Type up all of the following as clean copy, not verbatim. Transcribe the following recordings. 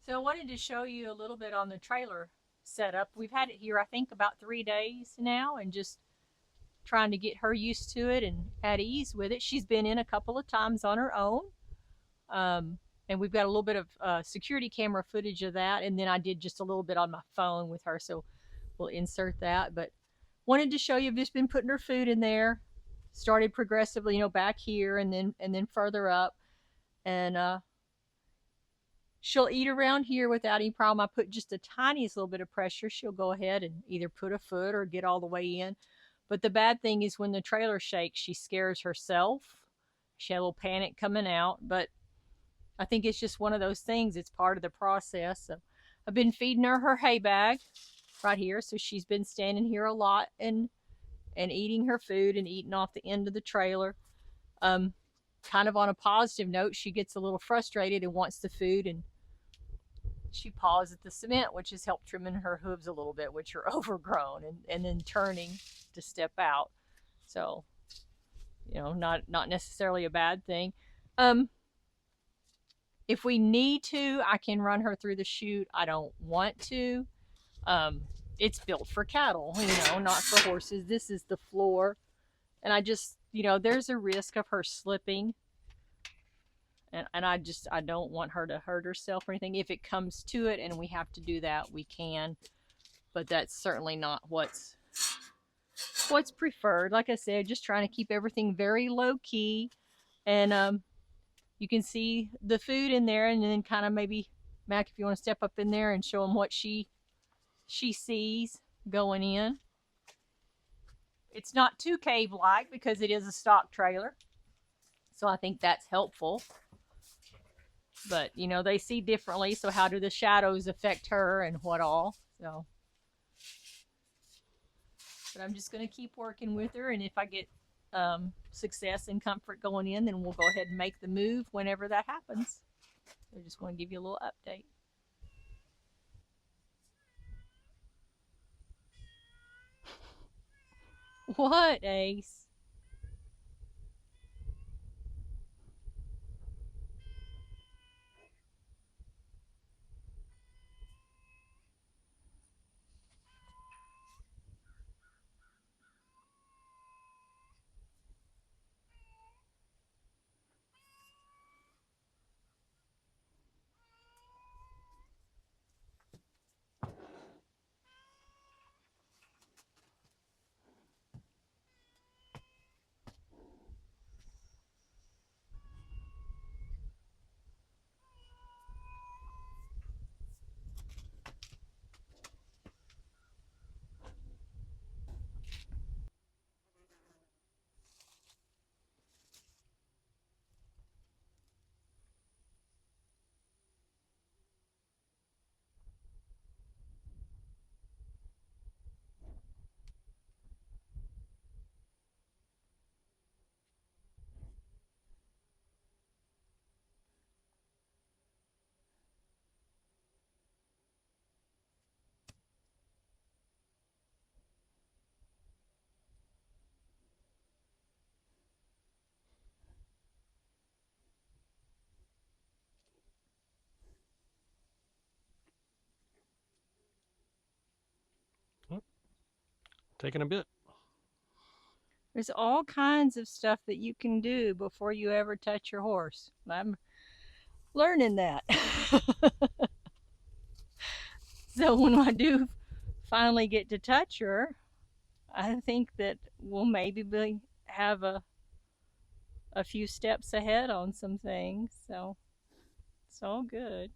So I wanted to show you a little bit on the trailer setup. We've had it here, I think, about 3 days now, and just trying to get her used to it and at ease with it. She's been in a couple of times on her own. And we've got a little bit of security camera footage of that. And then I did just a little bit on my phone with her. So we'll insert that. But wanted to show you, I've just been putting her food in there. Started progressively, back here and then further up. And she'll eat around here without any problem. I put just the tiniest little bit of pressure. She'll go ahead and either put a foot or get all the way in. But the bad thing is when the trailer shakes, she scares herself. She had a little panic coming out. But I think it's just one of those things. It's part of the process. So I've been feeding her hay bag right here. So she's been standing here a lot and eating her food and eating off the end of the trailer. Kind of on a positive note, she gets a little frustrated and wants the food, and she paws at the cement, which has helped trimming her hooves a little bit, which are overgrown, and then turning to step out. So, not necessarily a bad thing. If we need to, I can run her through the chute. I don't want to. It's built for cattle, not for horses. This is the floor. And I just, there's a risk of her slipping. And I don't want her to hurt herself or anything. If it comes to it and we have to do that, we can. But that's certainly not what's preferred. Like I said, just trying to keep everything very low key. And you can see the food in there, and then kind of maybe, Mac, if you want to step up in there and show them what she sees going in. It's not too cave-like because it is a stock trailer. So I think that's helpful. But, they see differently, so how do the shadows affect her and what all? So, but I'm just going to keep working with her, and if I get success and comfort going in, then we'll go ahead and make the move whenever that happens. I just want to give you a little update. What, Ace? Taking a bit. There's all kinds of stuff that you can do before you ever touch your horse. I'm learning that. So when I do finally get to touch her, I think that we'll maybe have a few steps ahead on some things. So it's all good.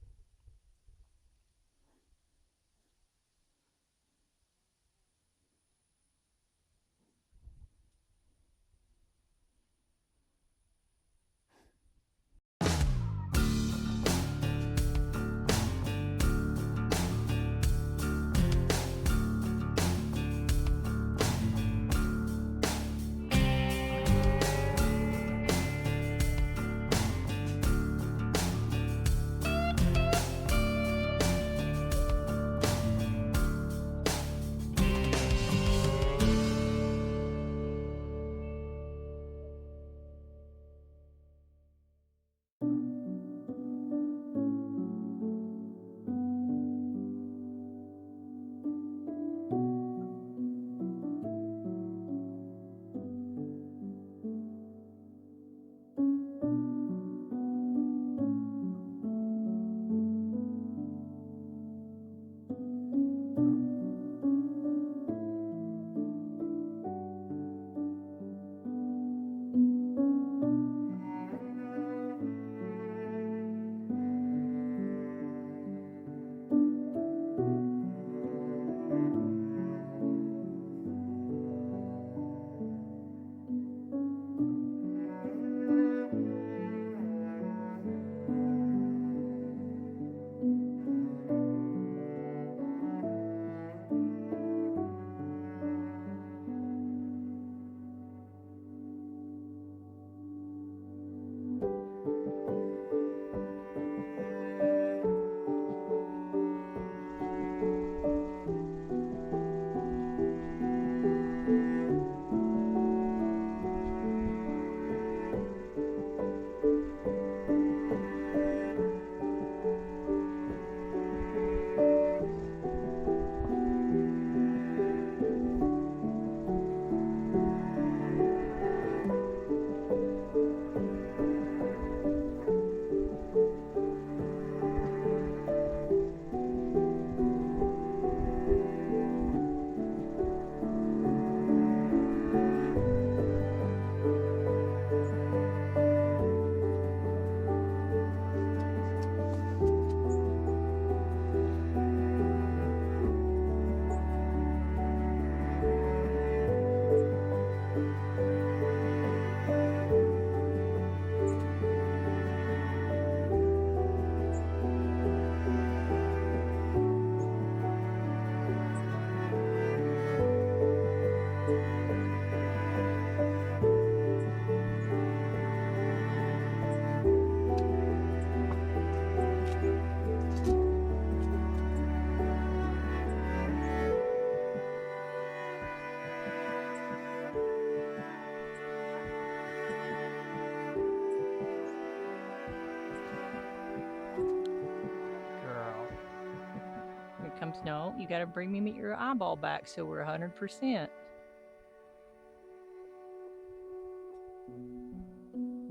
times. No, you got to bring me your eyeball back so we're 100%.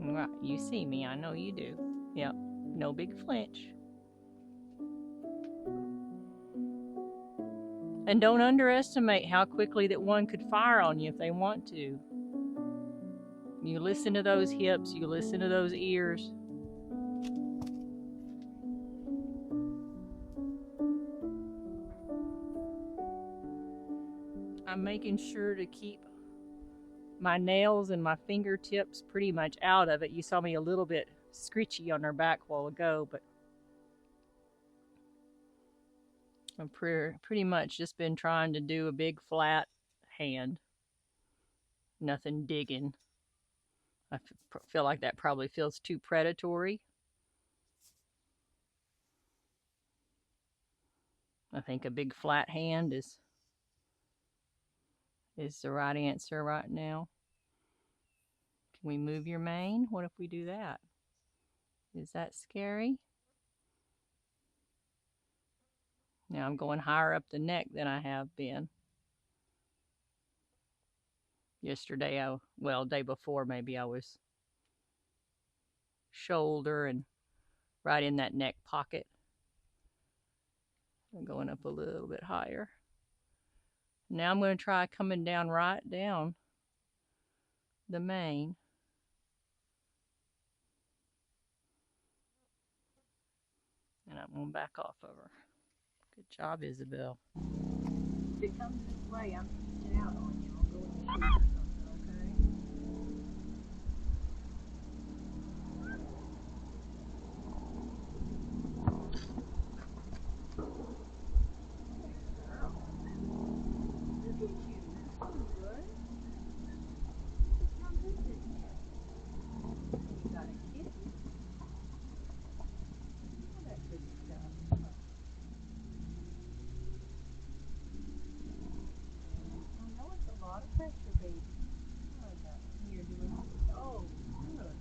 Right, you see me. I know you do. Yep, no big flinch. And don't underestimate how quickly that one could fire on you if they want to. You listen to those hips, you listen to those ears. I'm making sure to keep my nails and my fingertips pretty much out of it. You saw me a little bit scritchy on her back a while ago, but I've pretty much just been trying to do a big flat hand. Nothing digging. I feel like that probably feels too predatory. I think a big flat hand is the right answer right now. Can we move your mane? What if we do that? Is that scary? Now I'm going higher up the neck than I have been. Yesterday, day before maybe, I was shoulder and right in that neck pocket. I'm going up a little bit higher. Now I'm going to try coming down right down the mane. And I'm going to back off of her. Good job, Isabelle. If it comes this way, I'm easing out on you. I'll go in the shoot or something, okay? Pressure, baby. You're doing so good.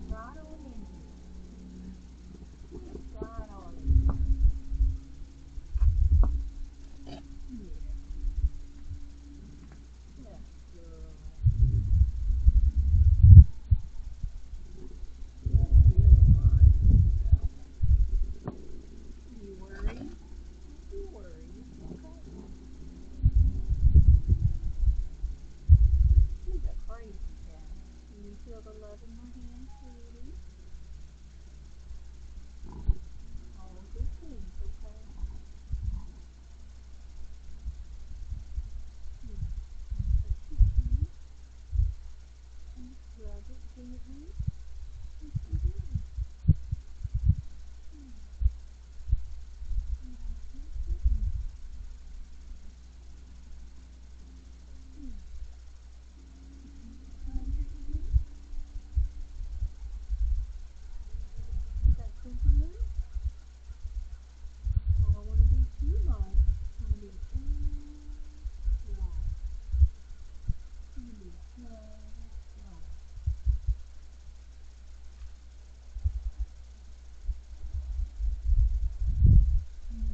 Right on in here. Right on in here. Yeah. Yeah, girl. You worry? You worry. He's a crazy cat. Can you feel the love in my hand, sweetie? All good things, okay? Rub it gently. What you doing? Is that comfortable? I don't want to be too much. I want to be light. I want to be just light.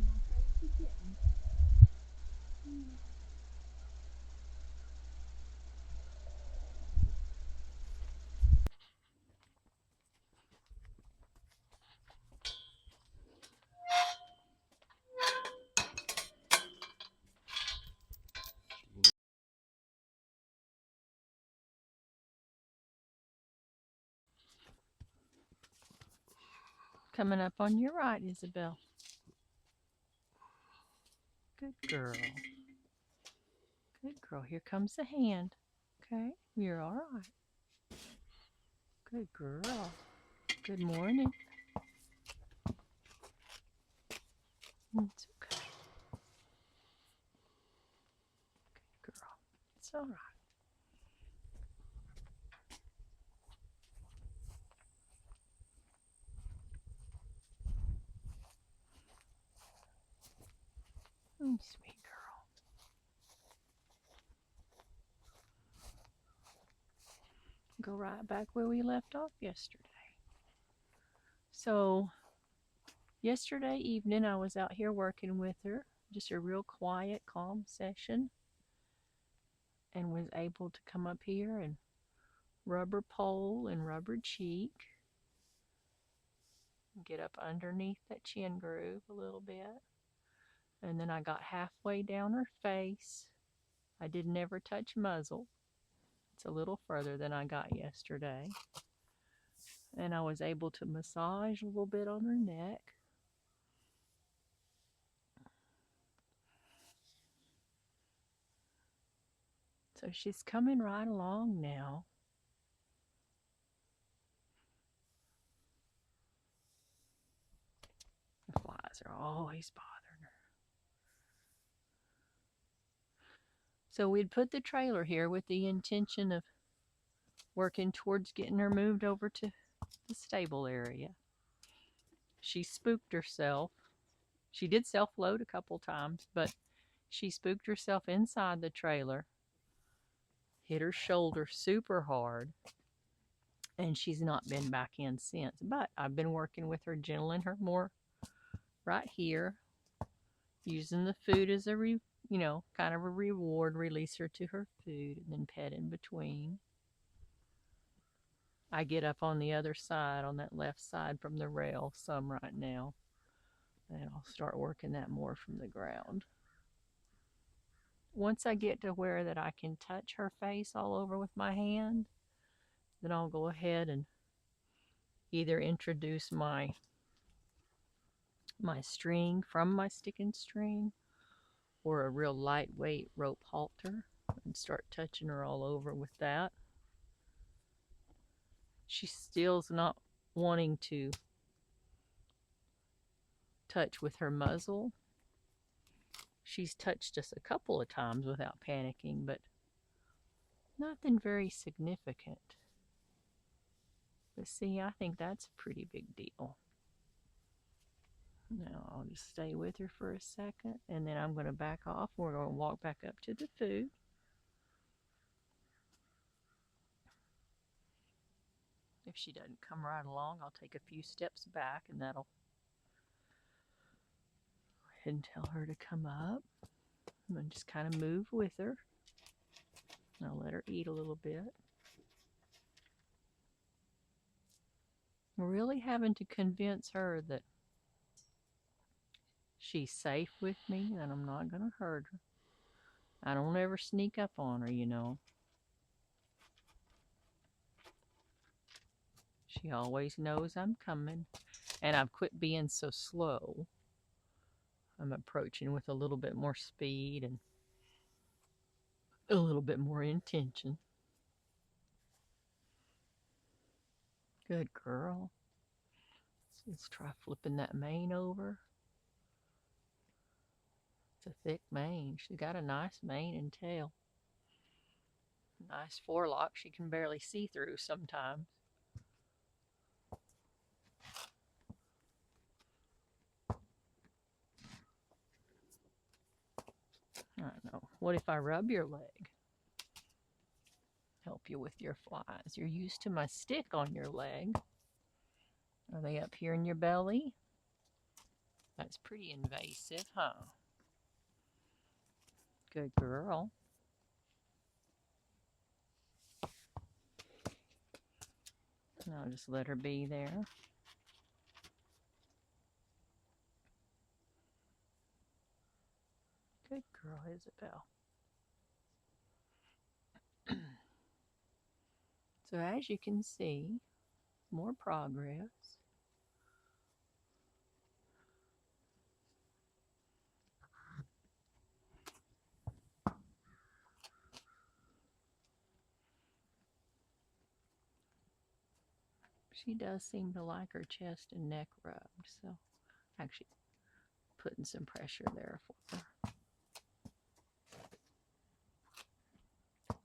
My crazy kitten. Coming up on your right, Isabelle. Good girl. Good girl. Here comes the hand. Okay, you're all right. Good girl. Good morning. It's okay. Good girl. It's all right. Oh, sweet girl. Go right back where we left off yesterday. So Yesterday evening, I was out here working with her, just a real quiet, calm session, and was able to come up here and rub her pole and rub her cheek, get up underneath that chin groove a little bit, and then I got halfway down her face. I did never touch muzzle. It's a little further than I got yesterday. And I was able to massage a little bit on her neck. So she's coming right along now. The flies are always bothering her. So we'd put the trailer here with the intention of working towards getting her moved over to the stable area. She spooked herself. She did self-load a couple times, but she spooked herself inside the trailer, hit her shoulder super hard, and she's not been back in since. But I've been working with her, gentling her more right here, using the food as a kind of a reward, release her to her food, and then pet in between. I get up on the other side, on that left side from the rail some right now, and I'll start working that more from the ground. Once I get to where that I can touch her face all over with my hand, then I'll go ahead and either introduce my string from my stick and string, or a real lightweight rope halter, and start touching her all over with that. She still's not wanting to touch with her muzzle. She's touched us a couple of times without panicking, but nothing very significant. But see, I think that's a pretty big deal. Now I'll just stay with her for a second, and then I'm going to back off. We're going to walk back up to the food. If she doesn't come right along, I'll take a few steps back, and that'll go ahead and tell her to come up. I'm going to just kind of move with her. I'll let her eat a little bit. I'm really having to convince her that she's safe with me, that I'm not going to hurt her. I don't ever sneak up on her, you know. She always knows I'm coming, and I've quit being so slow. I'm approaching with a little bit more speed and a little bit more intention. Good girl. Let's try flipping that mane over. It's a thick mane. She's got a nice mane and tail. Nice forelock she can barely see through sometimes. I don't know. What if I rub your leg? Help you with your flies. You're used to my stick on your leg. Are they up here in your belly? That's pretty invasive, huh? Good girl. And I'll just let her be there. Good girl, Isabelle. So as you can see, more progress. She does seem to like her chest and neck rubbed, so actually putting some pressure there for her.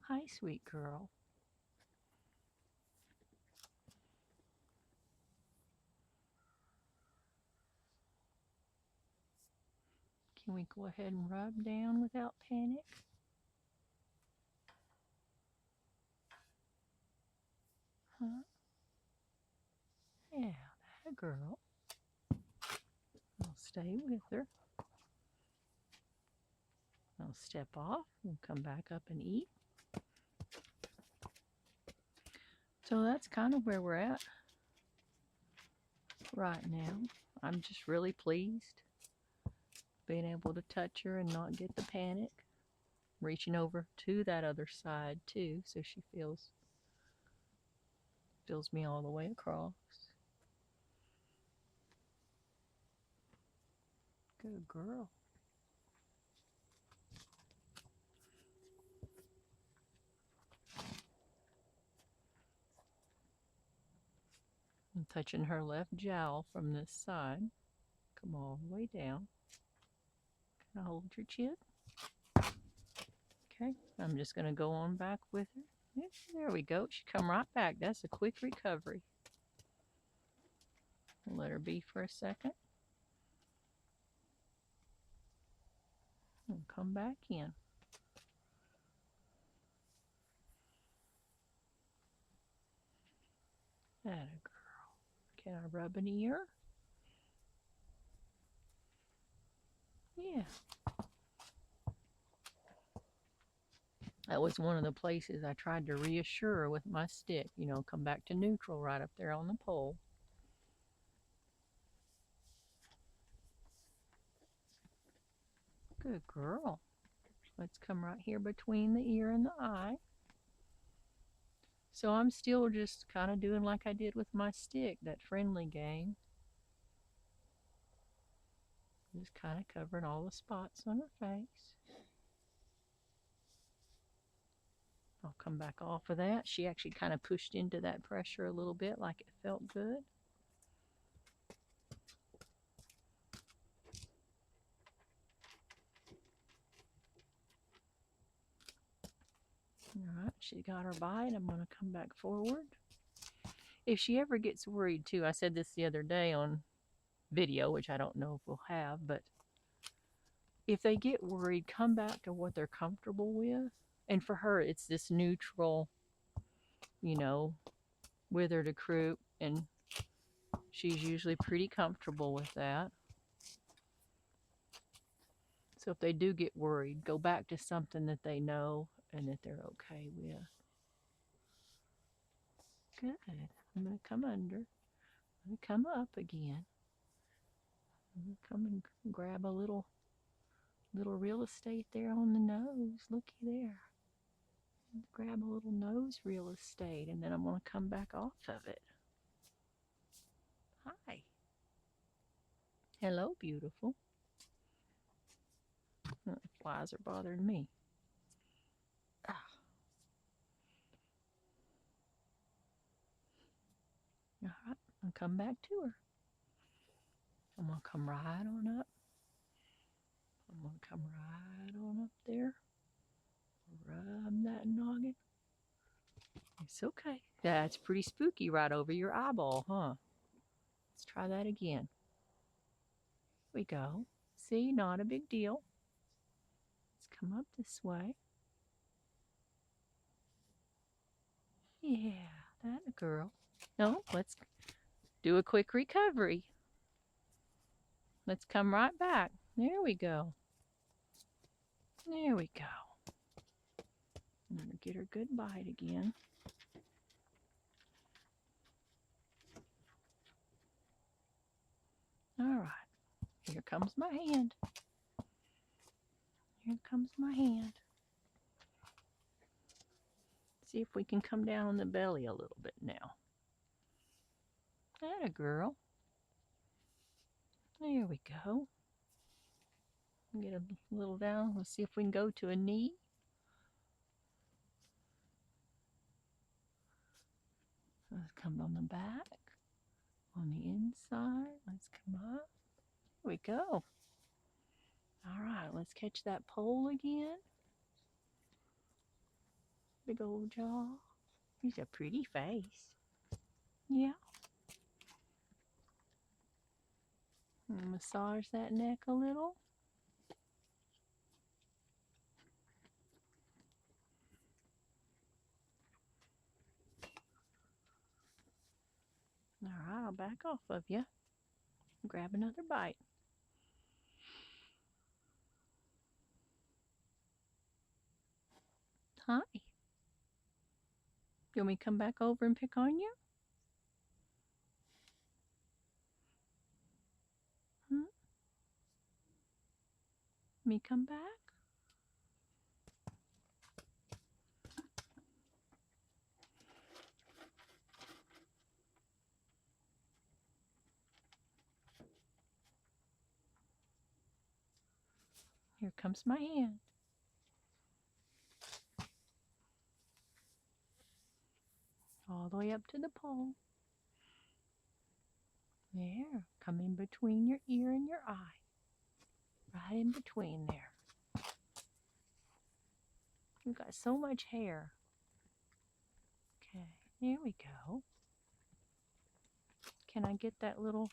Hi, sweet girl. Can we go ahead and rub down without panic? Huh? Yeah, that girl. stay with her. I'll step off and come back up and eat. So that's kind of where we're at right now. I'm just really pleased being able to touch her and not get the panic. Reaching over to that other side too, so she feels me all the way across. Good girl. I'm touching her left jowl from this side. Come all the way down. Can I hold your chin? Okay, I'm just going to go on back with her. Yeah, there we go. She come right back. That's a quick recovery. Let her be for a second. And come back in. Atta girl. Can I rub an ear? Yeah. That was one of the places I tried to reassure her with my stick. You know, come back to neutral right up there on the pole. Good girl. Let's come right here between the ear and the eye. So I'm still just kind of doing like I did with my stick, that friendly game. Just kind of covering all the spots on her face. I'll come back off of that. She actually kind of pushed into that pressure a little bit, like it felt good. All right, she got her bite. I'm going to come back forward. If she ever gets worried too, I said this the other day on video, which I don't know if we'll have, but if they get worried, come back to what they're comfortable with. And for her, it's this neutral, you know, with her to croup, and she's usually pretty comfortable with that. So if they do get worried, go back to something that they know and that they're okay with. Good. I'm going to come under. I'm going to come up again. I'm going to come and grab a little real estate there on the nose. Looky there. Grab a little nose real estate, and then I'm going to come back off of it. Hi. Hello, beautiful. The flies are bothering me. Ah. All right, I'll come back to her. I'm going to come right on up. I'm going to come right on up there. Rub that noggin. It's okay. That's pretty spooky right over your eyeball, huh? Let's try that again. Here we go. See, not a big deal. Let's come up this way. Yeah, that a girl. No, let's do a quick recovery. Let's come right back. There we go. There we go. I'm going to get her good bite again. All right. Here comes my hand. Here comes my hand. See if we can come down on the belly a little bit now. Atta girl. There we go. Get a little down. Let's see if we can go to a knee. Let's come on the back. On the inside. Let's come up. Here we go. All right, let's catch that pole again. Big old jaw. He's a pretty face. Yeah. And massage that neck a little. All right, I'll back off of you. Grab another bite. Hi. You want me to come back over and pick on you? Hmm? Me come back? Here comes my hand. All the way up to the pole. There, come in between your ear and your eye. Right in between there. You've got so much hair. Okay, there we go. Can I get that little...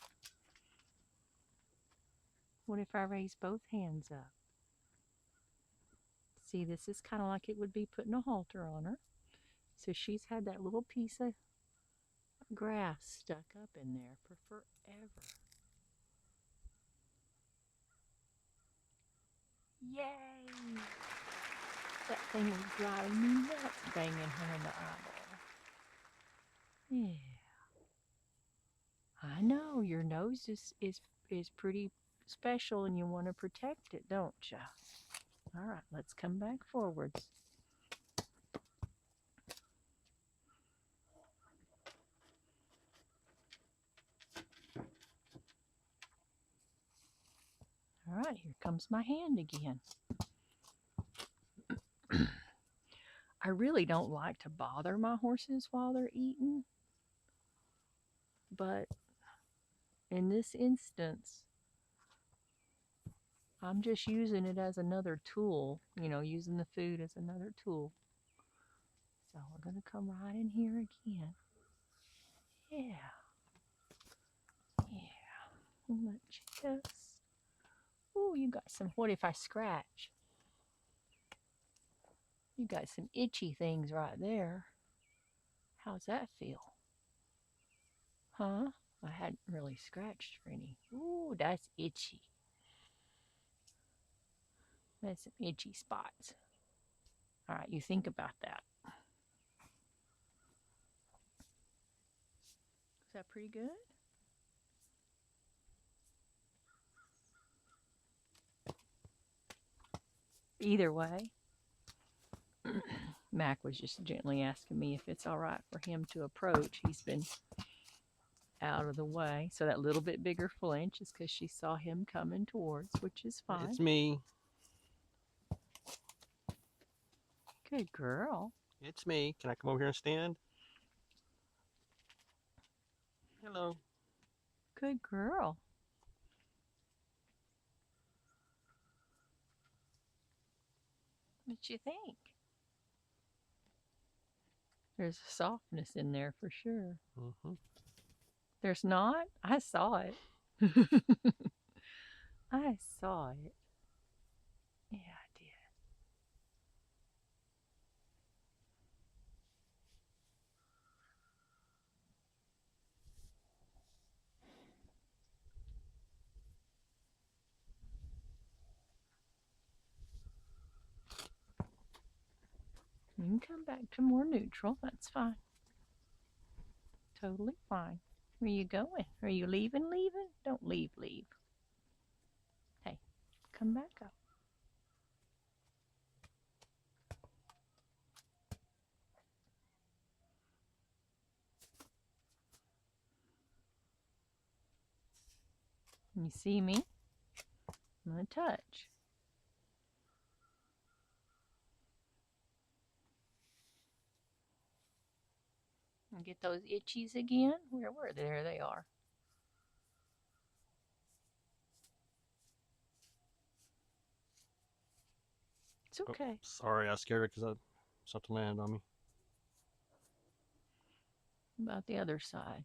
What if I raise both hands up? See, this is kind of like it would be putting a halter on her. So she's had that little piece of grass stuck up in there for forever. Yay! That thing was driving me nuts, banging her in the eyeball. Yeah. I know, your nose is pretty special and you want to protect it, don't you? All right, let's come back forwards. All right, here comes my hand again. I really don't like to bother my horses while they're eating, but in this instance, I'm just using it as another tool, using the food as another tool. So we're going to come right in here again. Yeah. Yeah. On that chest. Ooh, you got some, what if I scratch? You got some itchy things right there. How's that feel? Huh? I hadn't really scratched for any. Ooh, that's itchy. That's some itchy spots. All right, you think about that. Is that pretty good? Either way, Mac was just gently asking me if it's all right for him to approach. He's been out of the way. So that little bit bigger flinch is because she saw him coming towards, which is fine. It's me. Good girl. It's me. Can I come over here and stand? Hello. Good girl. What you think? There's a softness in there for sure. Mm-hmm. There's not? I saw it. I saw it. Yeah, I did. You can come back to more neutral. That's fine. Totally fine. Where you going? Are you leaving? Don't leave. Hey, come back up. You see me? I'm going to touch. And get those itchies again. Where were they? There they are. It's okay. Oh, sorry, I scared her because something landed on me. About the other side.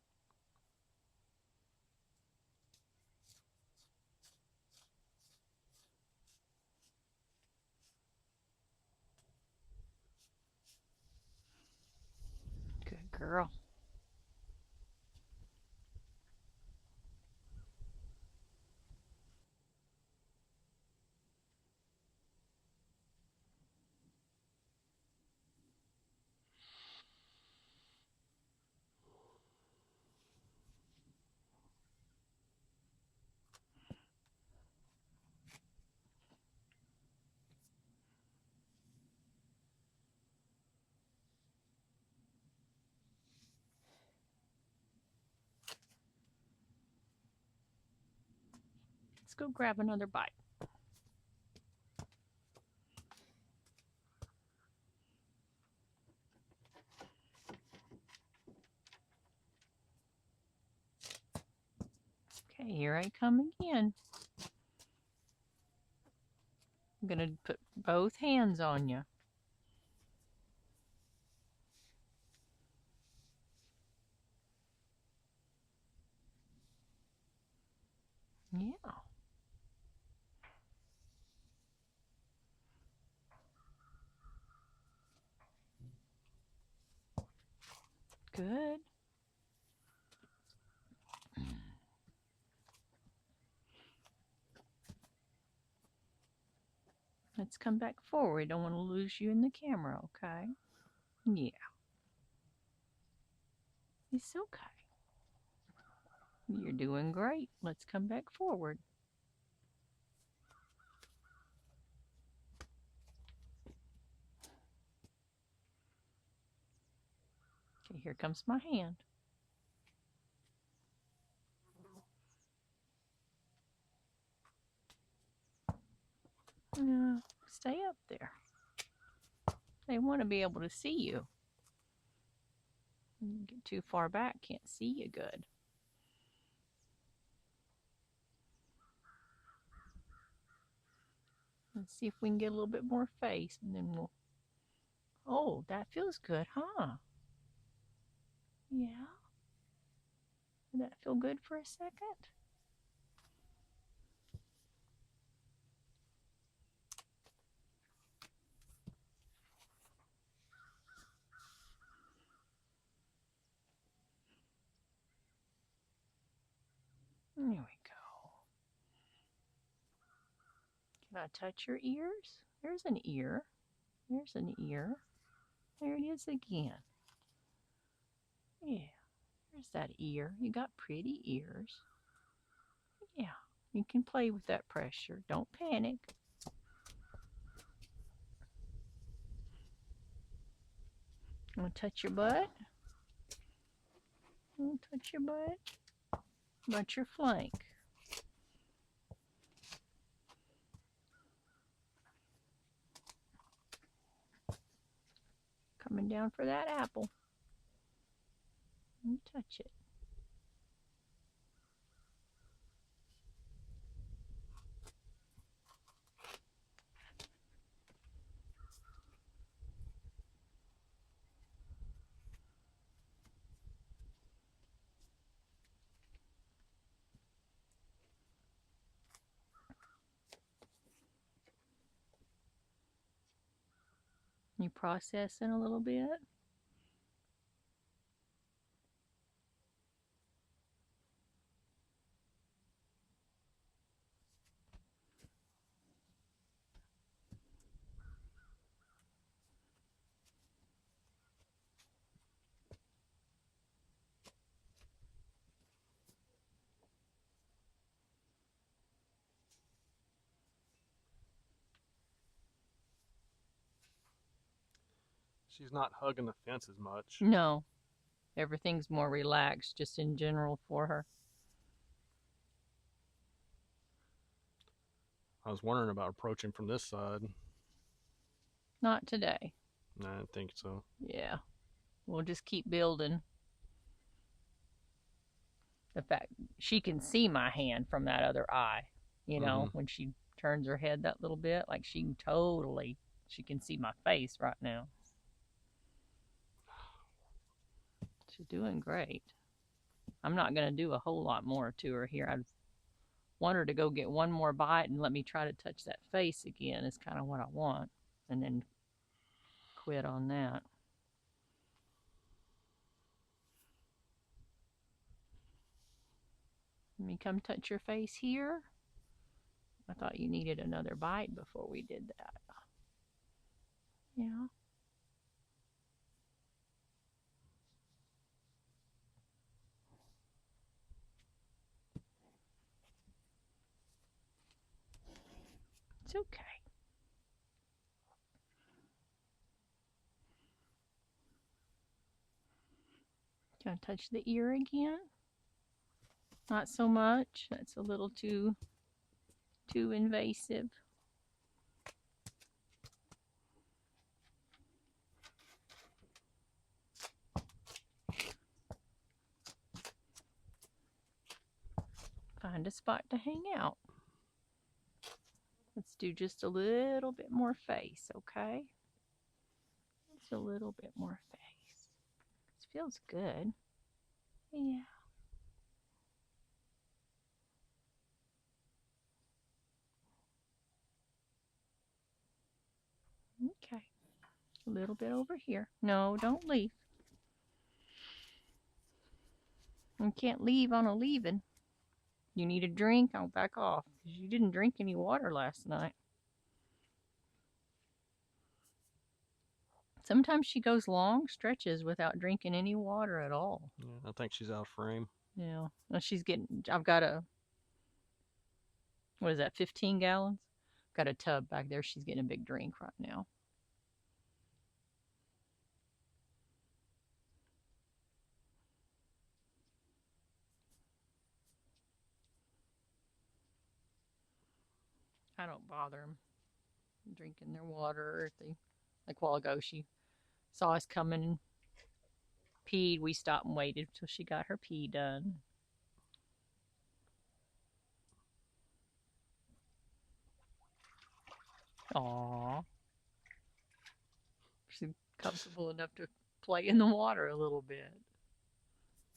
Good girl. go grab another bite. Okay, here I come again. I'm going to put both hands on you. Yeah. Good. Let's come back forward. Don't want to lose you in the camera, okay? Yeah. It's okay. You're doing great. Let's come back forward. Okay, here comes my hand. Stay up there. They want to be able to see you. You get too far back, can't see you good. Let's see if we can get a little bit more face, and then we'll... Oh, that feels good, huh? Yeah. Did that feel good for a second? There we go. Can I touch your ears? There's an ear. There's an ear. There it is again. Yeah, there's that ear. You got pretty ears. Yeah, you can play with that pressure. Don't panic. Want to touch your butt? Want to touch your butt? About your flank. Coming down for that apple. And touch it. You processing a little bit? She's not hugging the fence as much. No. Everything's more relaxed just in general for her. I was wondering about approaching from this side. Not today. I didn't think so. Yeah. We'll just keep building. The fact she can see my hand from that other eye, you know, when she turns her head that little bit, like she can see my face right now. She's doing great. I'm not going to do a whole lot more to her here. I want her to go get one more bite and let me try to touch that face again is kind of what I want. And then quit on that. Let me come touch your face here. I thought you needed another bite before we did that. Yeah. It's okay. Gonna touch the ear again? Not so much. That's a little too Too invasive. Find a spot to hang out. Let's do just a little bit more face, okay? Just a little bit more face. This feels good. Yeah. Okay. A little bit over here. No, don't leave. You can't leave on a leaving. You need a drink? I'll back off. You didn't drink any water last night. Sometimes she goes long stretches without drinking any water at all. Yeah, I think she's out of frame. Yeah. Well, I've got what is that, 15 gallons? Got a tub back there. She's getting a big drink right now. I don't bother them drinking their water. Or if they, like a while ago, she saw us coming and peed. We stopped and waited until she got her pee done. Aww. She's comfortable enough to play in the water a little bit.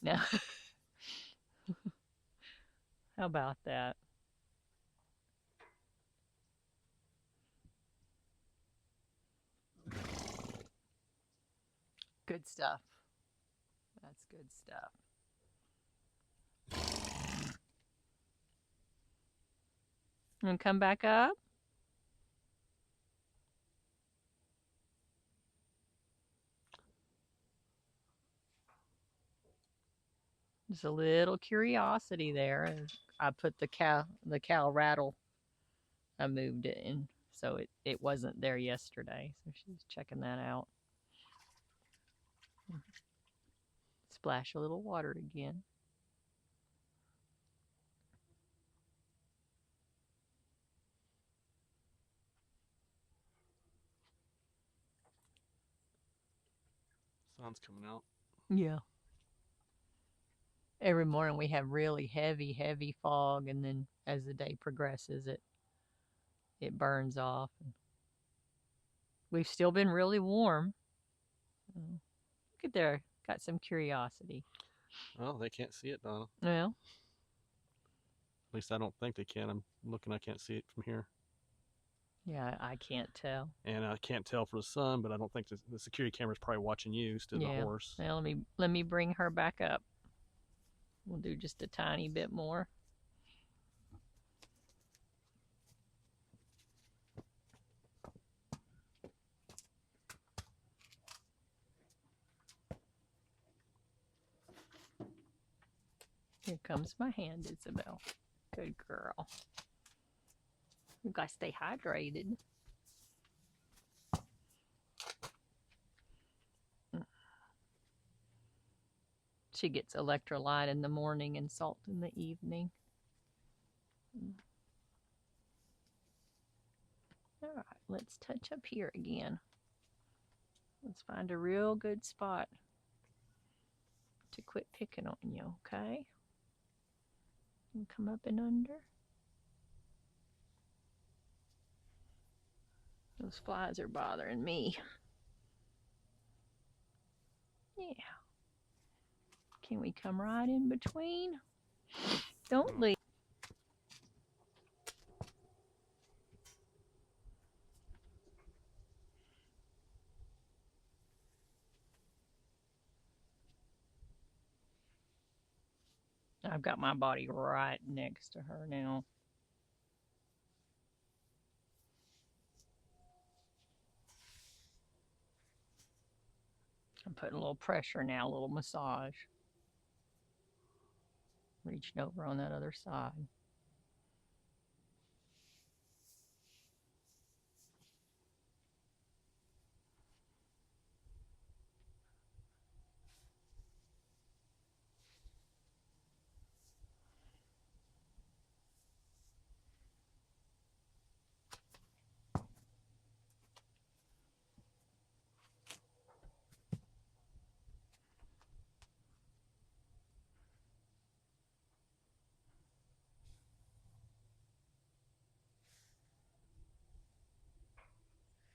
Now, how about that? Good stuff. That's good stuff. And come back up. Just a little curiosity there. I put the cow rattle. I moved it in, so it wasn't there yesterday. So she's checking that out. Splash a little water again. Sun's coming out. Yeah. Every morning we have really heavy fog, and then as the day progresses, it burns off. We've still been really warm. Look at there, got some curiosity. Oh, they can't see it, Donna. Well, at least I don't think they can. I'm looking, I can't see it from here. Yeah, I can't tell. And I can't tell for the sun, but I don't think the security camera's probably watching you instead of the horse. Well, let me bring her back up. We'll do just a tiny bit more. Here comes my hand, Isabelle. Good girl. You gotta stay hydrated. She gets electrolyte in the morning and salt in the evening. All right, let's touch up here again. Let's find a real good spot to quit picking on you, okay? And come up and under. Those flies are bothering me. Yeah. Can we come right in between? Don't leave. I've got my body right next to her now. I'm putting a little pressure now, a little massage. Reaching over on that other side.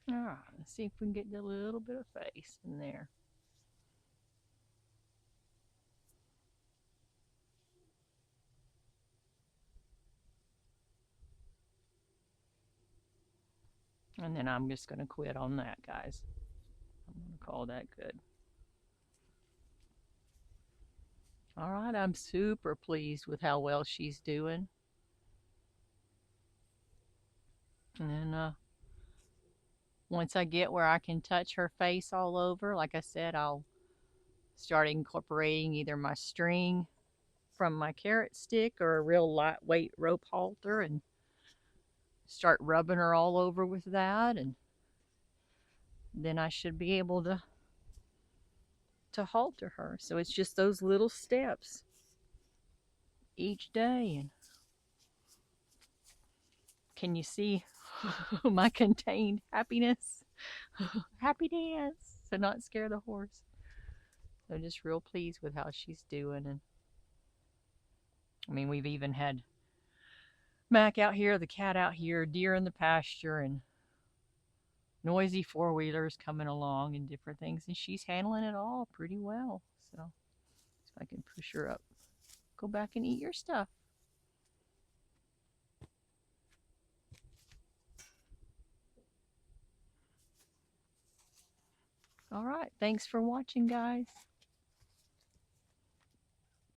All right, let's see if we can get a little bit of face in there. And then I'm just going to quit on that, guys. I'm going to call that good. All right, I'm super pleased with how well she's doing. And then once I get where I can touch her face all over, like I said, I'll start incorporating either my string from my carrot stick or a real lightweight rope halter and start rubbing her all over with that. And then I should be able to halter her. So it's just those little steps each day. And can you see my contained happiness? Happy dance to not scare the horse. So just real pleased with how she's doing. And I mean, we've even had Mac out here, the cat out here, deer in the pasture, and noisy four-wheelers coming along and different things. And she's handling it all pretty well. So if I can push her up, go back and eat your stuff. All right. Thanks for watching, guys.